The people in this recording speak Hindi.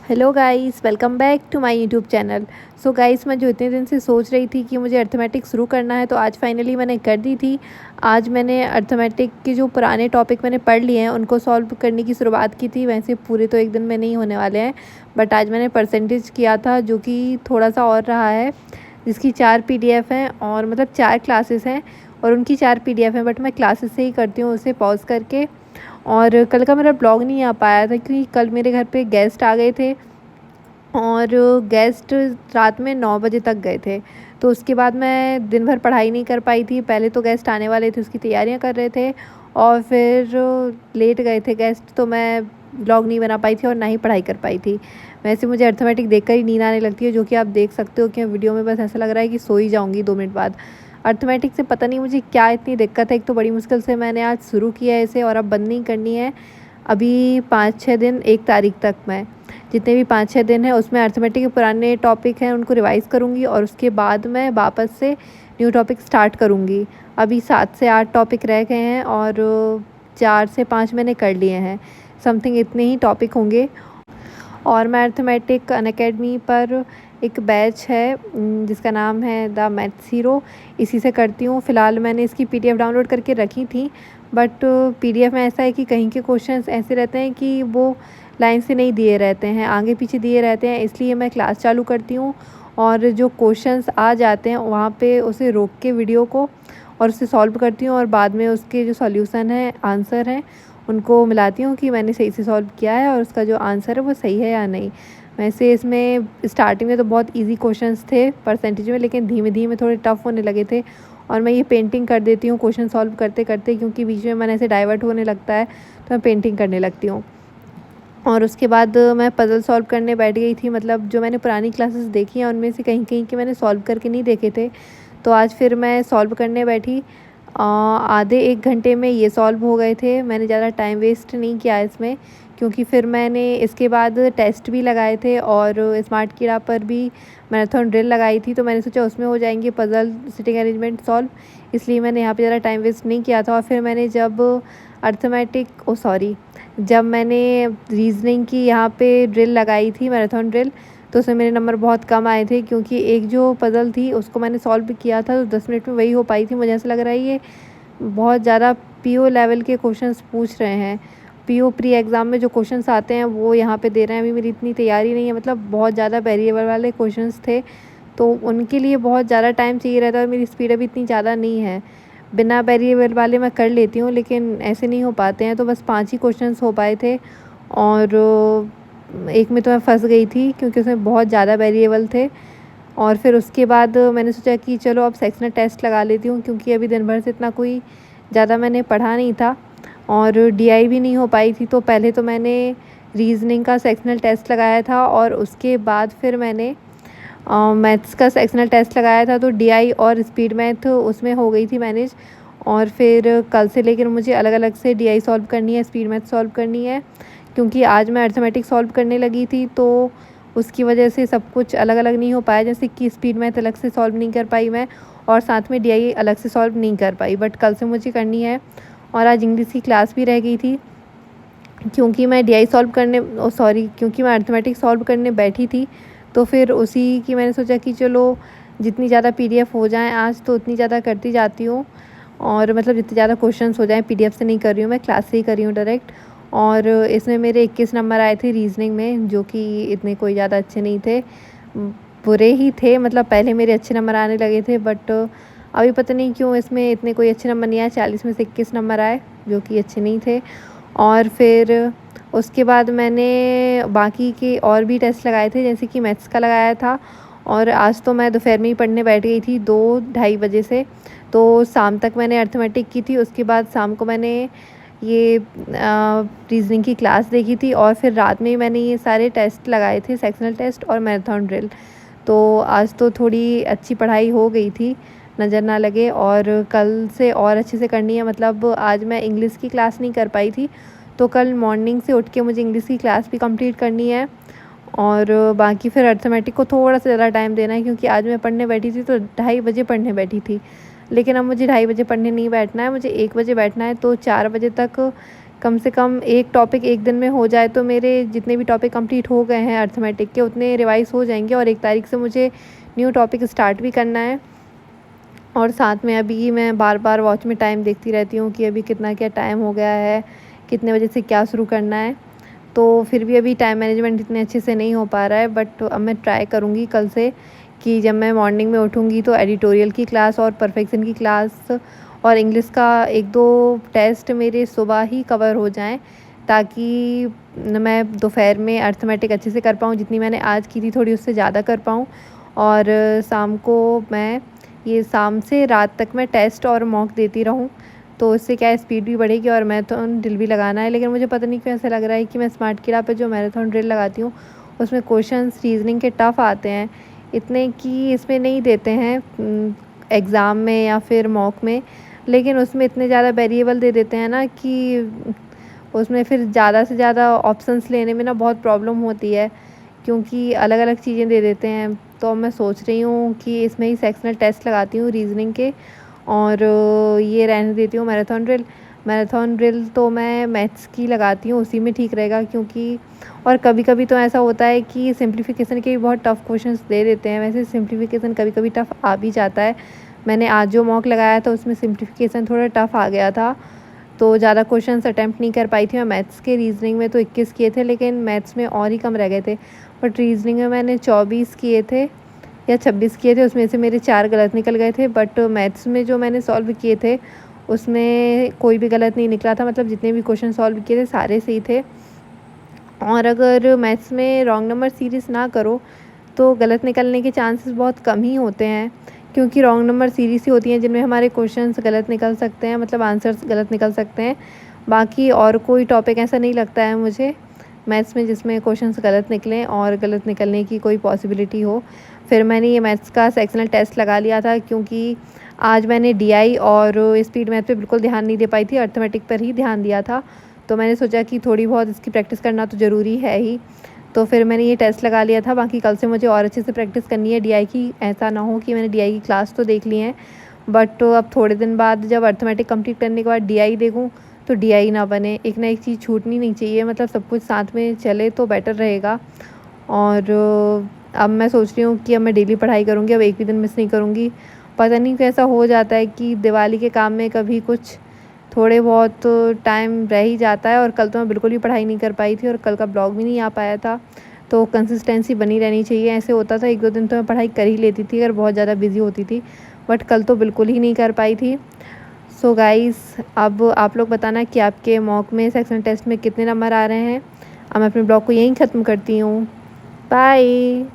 Hello guys, welcome back to my YouTube channel. So guys, मैं जो इतने दिन से सोच रही थी कि मुझे अर्थमेटिक शुरू करना है, तो आज फाइनली मैंने कर दी थी। आज मैंने अर्थमेटिक के जो पुराने टॉपिक मैंने पढ़ लिए हैं उनको सॉल्व करने की शुरुआत की थी। वैसे पूरे तो एक दिन में नहीं होने वाले हैं, बट आज मैंने परसेंटेज किया था जो कि थोड़ा सा और रहा है, जिसकी 4 पीडीएफ हैं और मतलब 4 क्लासेस हैं और उनकी 4 पीडीएफ हैं। बट मैं क्लासेस से ही करती हूँ उसे पॉज करके। और कल का मेरा ब्लॉग नहीं आ पाया था क्योंकि कल मेरे घर पे गेस्ट आ गए थे और गेस्ट रात में 9 बजे तक गए थे। तो उसके बाद मैं दिन भर पढ़ाई नहीं कर पाई थी। पहले तो गेस्ट आने वाले थे, उसकी तैयारियां कर रहे थे और फिर लेट गए थे गेस्ट, तो मैं ब्लॉग नहीं बना पाई थी और ना ही पढ़ाई कर पाई थी। वैसे मुझे अर्थमेटिक देखकर ही नींद आने लगती है, जो कि आप देख सकते हो कि वीडियो में बस ऐसा लग रहा है कि सो ही जाऊँगी 2 मिनट बाद। अर्थमेटिक से पता नहीं मुझे क्या इतनी दिक्कत है। एक तो बड़ी मुश्किल से मैंने आज शुरू किया है इसे और अब बंद नहीं करनी है। अभी 5-6 दिन, 1 तारीख तक मैं जितने भी 5-6 दिन हैं उसमें अर्थमेटिक के पुराने टॉपिक हैं उनको रिवाइज़ करूँगी और उसके बाद मैं वापस से न्यू टॉपिक स्टार्ट करूँगी। अभी 7 से 8 टॉपिक रह गए हैं और 4 से 5 मैंने कर लिए हैं। समथिंग इतने ही टॉपिक होंगे। और मैं अर्थमेटिक अनअकैडमी पर एक बैच है जिसका नाम है द मैथ्स हीरो, इसी से करती हूँ। फ़िलहाल मैंने इसकी पीडीएफ डाउनलोड करके रखी थी, बट पीडीएफ में ऐसा है कि कहीं के क्वेश्चंस ऐसे रहते हैं कि वो लाइन से नहीं दिए रहते हैं, आगे पीछे दिए रहते हैं। इसलिए मैं क्लास चालू करती हूँ और जो क्वेश्चंस आ जाते हैं वहाँ पे उसे रोक के वीडियो को और उसे सॉल्व करती हूँ और बाद में उसके जो सॉल्यूशन है, आंसर हैं, उनको मिलाती हूँ कि मैंने सही से सॉल्व किया है और उसका जो आंसर है वो सही है या नहीं। वैसे इसमें स्टार्टिंग में तो बहुत इजी क्वेश्चंस थे परसेंटेज में, लेकिन धीमे धीमे थोड़े टफ होने लगे थे। और मैं ये पेंटिंग कर देती हूँ क्वेश्चन सॉल्व करते करते, क्योंकि बीच में मन ऐसे डाइवर्ट होने लगता है तो मैं पेंटिंग करने लगती हूँ। और उसके बाद मैं पज़ल सॉल्व करने बैठ गई थी। मतलब जो मैंने पुरानी क्लासेस देखी हैं उनमें से कहीं कहीं के मैंने सॉल्व करके नहीं देखे थे, तो आज फिर मैं सॉल्व करने बैठी। आधे 1 घंटे में ये सॉल्व हो गए थे। मैंने ज़्यादा टाइम वेस्ट नहीं किया इसमें, क्योंकि फिर मैंने इसके बाद टेस्ट भी लगाए थे और स्मार्ट कीड़ा पर भी मैराथन ड्रिल लगाई थी, तो मैंने सोचा उसमें हो जाएंगे पज़ल सिटिंग अरेंजमेंट सॉल्व, इसलिए मैंने यहाँ पे ज़्यादा टाइम वेस्ट नहीं किया था। और फिर मैंने जब मैंने रीज़निंग की यहाँ पे ड्रिल लगाई थी, मैराथन ड्रिल, तो उसमें मेरे नंबर बहुत कम आए थे, क्योंकि एक जो पज़ल थी उसको मैंने सॉल्व किया था तो 10 मिनट में वही हो पाई थी। मुझे ऐसा लग रहा है ये बहुत ज़्यादा पीओ लेवल के क्वेश्चंस पूछ रहे हैं। पीओ प्री एग्ज़ाम में जो क्वेश्चंस आते हैं वो यहाँ पे दे रहे हैं। अभी मेरी इतनी तैयारी नहीं है, मतलब बहुत ज़्यादा वेरिएबल वाले क्वेश्चंस थे, तो उनके लिए बहुत ज़्यादा टाइम चाहिए रहता है और मेरी स्पीड अभी इतनी ज़्यादा नहीं है। बिना वेरिएबल वाले मैं कर लेती हूँ, लेकिन ऐसे नहीं हो पाते हैं। तो बस 5 ही क्वेश्चंस हो पाए थे और एक में तो मैं फंस गई थी क्योंकि उसमें बहुत ज़्यादा वेरिएबल थे। और फिर उसके बाद मैंने सोचा कि चलो अब सेक्शनल टेस्ट लगा लेती हूँ, क्योंकि अभी दिन भर से इतना कोई ज़्यादा मैंने पढ़ा नहीं था और डीआई भी नहीं हो पाई थी। तो पहले तो मैंने रीजनिंग का सेक्शनल टेस्ट लगाया था और उसके बाद फिर मैंने मैथ्स का सेक्शनल टेस्ट लगाया था। तो डीआई और स्पीड मैथ उसमें हो गई थी मैनेज। और फिर कल से लेकर मुझे अलग अलग से डीआई सॉल्व करनी है, स्पीड मैथ सॉल्व करनी है, क्योंकि आज मैं अर्थमेटिक सॉल्व करने लगी थी तो उसकी वजह से सब कुछ अलग अलग नहीं हो पाया। जैसे कि स्पीड मैथ अलग से सॉल्व नहीं कर पाई मैं और साथ में डीआई अलग से सॉल्व नहीं कर पाई, बट कल से मुझे करनी है। और आज इंग्लिश की क्लास भी रह गई थी, क्योंकि मैं क्योंकि मैं अर्थमेटिक सॉल्व करने बैठी थी, तो फिर उसी की मैंने सोचा कि चलो जितनी ज़्यादा पीडीएफ हो जाएं आज तो उतनी ज़्यादा करती जाती हूँ। और मतलब जितने ज़्यादा क्वेश्चंस हो जाएं, पीडीएफ से नहीं कर रही हूँ मैं, क्लास से ही कर रही हूँ डायरेक्ट। और इसमें मेरे 21 नंबर आए थे रीजनिंग में, जो कि इतने कोई ज़्यादा अच्छे नहीं थे, बुरे ही थे। मतलब पहले मेरे अच्छे नंबर आने लगे थे, बट अभी पता नहीं क्यों इसमें इतने कोई अच्छे नंबर नहीं आए। 40 में से 21 नंबर आए, जो कि अच्छे नहीं थे। और फिर उसके बाद मैंने बाकी के और भी टेस्ट लगाए थे, जैसे कि मैथ्स का लगाया था। और आज तो मैं दोपहर में ही पढ़ने बैठ गई थी 2-2:30 बजे से, तो शाम तक मैंने अर्थमेटिक की थी। उसके बाद शाम को मैंने ये रीजनिंग की क्लास देखी थी और फिर रात में ही मैंने ये सारे टेस्ट लगाए थे, सेक्शनल टेस्ट और मैराथन ड्रिल। तो आज तो थोड़ी अच्छी पढ़ाई हो गई थी, नज़र ना लगे। और कल से और अच्छे से करनी है। मतलब आज मैं इंग्लिश की क्लास नहीं कर पाई थी, तो कल मॉर्निंग से उठ के मुझे इंग्लिश की क्लास भी कंप्लीट करनी है। और बाकी फिर अर्थमेटिक को थोड़ा सा ज़्यादा टाइम देना है, क्योंकि आज मैं पढ़ने बैठी थी तो 2:30 बजे पढ़ने बैठी थी, लेकिन अब मुझे 2:30 बजे पढ़ने नहीं बैठना है, मुझे 1 बजे बैठना है। तो 4 बजे तक कम से कम एक टॉपिक एक दिन में हो जाए तो मेरे जितने भी टॉपिक कंप्लीट हो गए हैं अर्थमेटिक के उतने रिवाइज़ हो जाएंगे। और 1 तारीख से मुझे न्यू टॉपिक स्टार्ट भी करना है। और साथ में अभी मैं बार-बार वॉच में टाइम देखती रहती हूँ कि अभी कितना क्या टाइम हो गया है, कितने बजे से क्या शुरू करना है। तो फिर भी अभी टाइम मैनेजमेंट इतने अच्छे से नहीं हो पा रहा है, बट अब मैं ट्राई करूँगी कल से कि जब मैं मॉर्निंग में उठूँगी तो एडिटोरियल की क्लास और परफेक्शन की क्लास और इंग्लिश का 1-2 टेस्ट मेरे सुबह ही कवर हो जाएँ, ताकि मैं दोपहर में अर्थमेटिक अच्छे से कर पाऊँ। जितनी मैंने आज की थी थोड़ी उससे ज़्यादा कर पाऊँ। और शाम को मैं ये शाम से रात तक मैं टेस्ट और मॉक देती रहूँ, तो इससे क्या है स्पीड भी बढ़ेगी और मैराथन ड्रिल भी लगाना है। लेकिन मुझे पता नहीं क्यों ऐसा लग रहा है कि मैं स्मार्ट किडा पे जो मैराथन ड्रिल लगाती हूँ उसमें क्वेश्चंस रीजनिंग के टफ़ आते हैं, इतने कि इसमें नहीं देते हैं एग्ज़ाम में या फिर मॉक में। लेकिन उसमें इतने ज़्यादा वेरिएबल दे देते हैं ना कि उसमें फिर ज़्यादा से ज़्यादा ऑप्शंस लेने में ना बहुत प्रॉब्लम होती है, क्योंकि अलग-अलग चीज़ें दे देते हैं। तो मैं सोच रही हूँ कि इसमें ही सेक्शनल टेस्ट लगाती हूँ रीज़निंग के और ये रहने देती हूँ मैराथन ड्रिल। मैराथन ड्रिल तो मैं मैथ्स की लगाती हूँ, उसी में ठीक रहेगा, क्योंकि और कभी-कभी तो ऐसा होता है कि सिम्प्लीफिकेशन के भी बहुत टफ़ क्वेश्चंस दे देते हैं। वैसे सिम्प्लीफिकेशन कभी-कभी टफ़ आ भी जाता है। मैंने आज जो मॉक लगाया था उसमें सिम्प्लीफिकेशन थोड़ा टफ़ आ गया था, तो ज़्यादा क्वेश्चंस अटेम्प्ट नहीं कर पाई थी मैं मैथ्स के। रीज़निंग में तो 21 किए थे, लेकिन मैथ्स में और ही कम रह गए थे। बट रीज़निंग में मैंने 24 किए थे या 26 किए थे, उसमें से मेरे 4 गलत निकल गए थे। बट मैथ्स में जो मैंने सॉल्व किए थे उसमें कोई भी गलत नहीं निकला था, मतलब जितने भी क्वेश्चन सॉल्व किए थे सारे सही थे। और अगर मैथ्स में रॉन्ग नंबर सीरीज़ ना करो तो गलत निकलने के चांसेस बहुत कम ही होते हैं, क्योंकि रॉन्ग नंबर सीरीज़ ही होती हैं जिनमें हमारे क्वेश्चंस गलत निकल सकते हैं, मतलब आंसर्स गलत निकल सकते हैं। बाकी और कोई टॉपिक ऐसा नहीं लगता है मुझे मैथ्स में जिसमें क्वेश्चंस गलत निकलें और गलत निकलने की कोई पॉसिबिलिटी हो। फिर मैंने ये मैथ्स का सेक्शनल टेस्ट लगा लिया था, क्योंकि आज मैंने डीआई और स्पीड मैथ पे बिल्कुल ध्यान नहीं दे पाई थी, अर्थमेटिक पर ही ध्यान दिया था। तो मैंने सोचा कि थोड़ी बहुत इसकी प्रैक्टिस करना तो ज़रूरी है ही, तो फिर मैंने ये टेस्ट लगा लिया था। बाकी कल से मुझे और अच्छे से प्रैक्टिस करनी है डीआई की। ऐसा ना हो कि मैंने डीआई की क्लास तो देख ली है, बट अब थोड़े दिन बाद जब अर्थमेटिक कंप्लीट करने के बाद डीआई देखूँ तो डीआई ना बने। एक ना एक चीज़ छूटनी नहीं चाहिए, मतलब सब कुछ साथ में चले तो बेटर रहेगा। और अब मैं सोच रही हूँ कि अब मैं डेली पढ़ाई करूँगी, अब एक भी दिन मिस नहीं करूँगी। पता नहीं कैसा हो जाता है कि दिवाली के काम में कभी कुछ थोड़े बहुत टाइम रह ही जाता है, और कल तो मैं बिल्कुल भी पढ़ाई नहीं कर पाई थी और कल का ब्लॉग भी नहीं आ पाया था। तो कंसिस्टेंसी बनी रहनी चाहिए। ऐसे होता था 1-2 दिन तो मैं पढ़ाई कर ही लेती थी अगर बहुत ज़्यादा बिज़ी होती थी, बट कल तो बिल्कुल ही नहीं कर पाई थी। सो गाइस, अब आप लोग बताना कि आपके मॉक में सेक्शन टेस्ट में कितने नंबर आ रहे हैं। अब मैं अपने ब्लॉग को यहीं ख़त्म करती हूँ। बाय।